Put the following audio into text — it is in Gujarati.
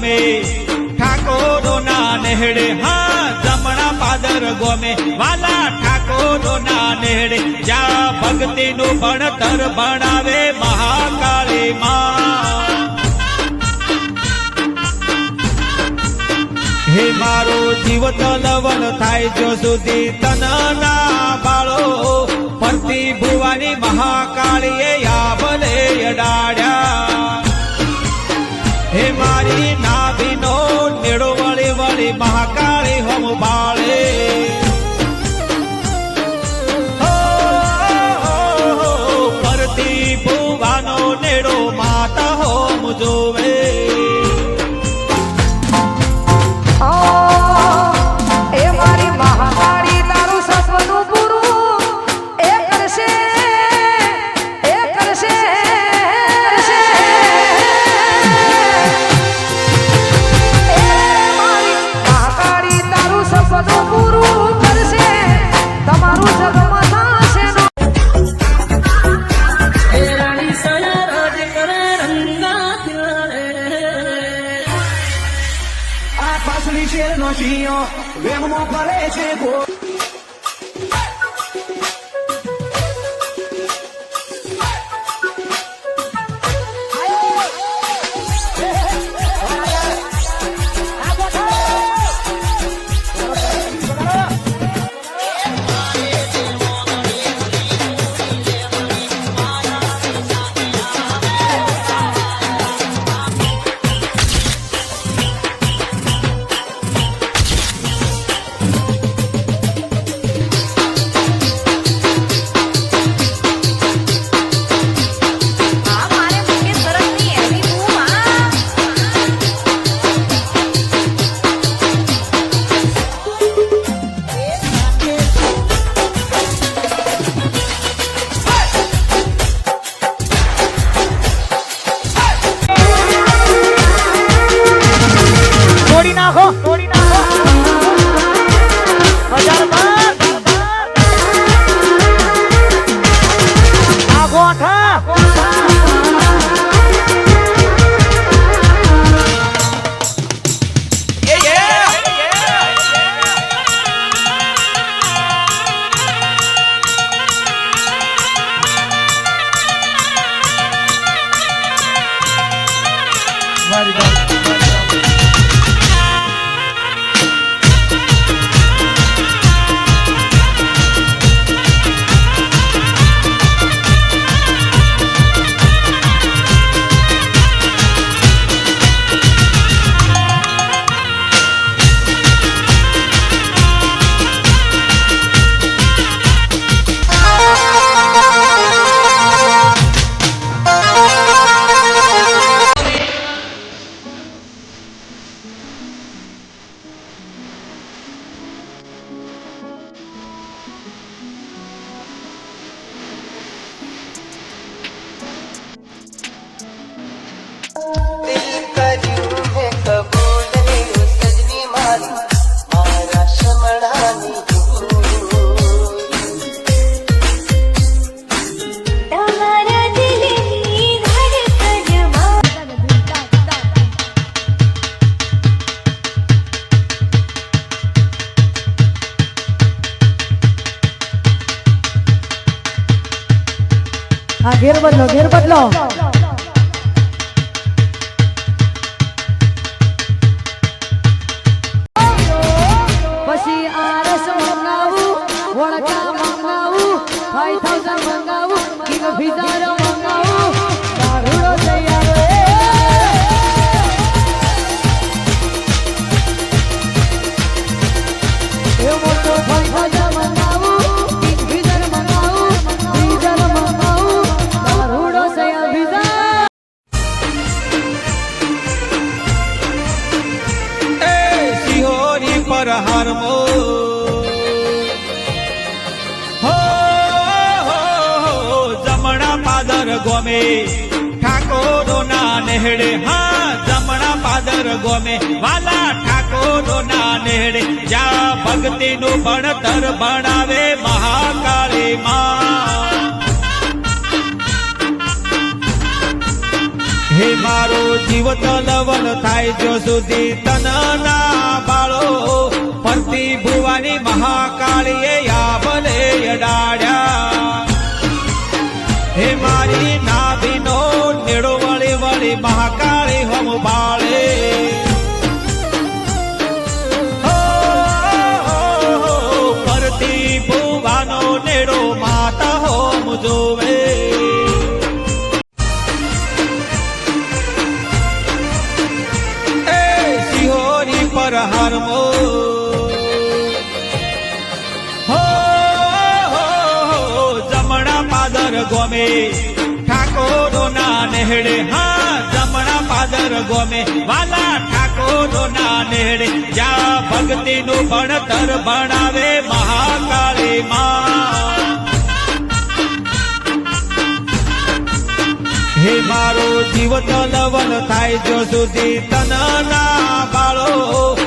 ગોમે ઠાકોરો ના નેહડે હા જમણા પાદર ગોમે વાલા ઠાકોરો ના નેહડે જ્યાં ભક્તિ નું ભણતર ભણાવે મહાકાળી માં હે મારો જીવ તલવન થાય જો સુધી તનના બાળો ફરતી ભુવાની મહાકાળીએ યાબલે અડાડ્યા હે મારી નાભીનો નેડો વળી વળી મહાકાળી હોમ બાળે ફરતી ભુવાનો નેડો માતા હોમ જોવે વેમો કરે છે घेर बदलो પછી આરસ મંગાવું વળકા મંગાવું 5000 મંગાવું કિંગ ફિઝાર મંગાવું દારૂડો તૈયાર એ મોટો 5000 મંગાવું કિંગ ફિઝાર મંગાવું ફિઝાર મંગાવું દારૂડો તૈયાર ફિઝાર એ સિહોરી પર હારમો ગોમે ઠાકોરો ના નેહડે હા જમણા પાદર ગોમે વાલા ઠાકોરો ના નેહડે જ્યાં ભક્તિ નું ભણતર ભણાવે મહાકાળી માં હે મારો જીવ તલવલ થાય જો સુધી તન ના બાળો ફરતી ભુવાની મહાકાળીએ આભલે અડાડ્યા હે મારી નાભીનો નેડો વળી વળી મહાકાળી હોમ બાળે ફરતી ભુવાનો નેડો માતા હોમ જોવે સિહોરી પર હરમો જમણા પાદર ગોમે ઠાકોરો ના નેહડે હા જમણા પાદર ગોમે વાલા ઠાકોરો ના નેહડે જ્યાં ભક્તિ નું ભણતર ભણાવે મહાકાળી માં હે મારો જીવ તલવલ થાય જો સુધી તન ના બાળો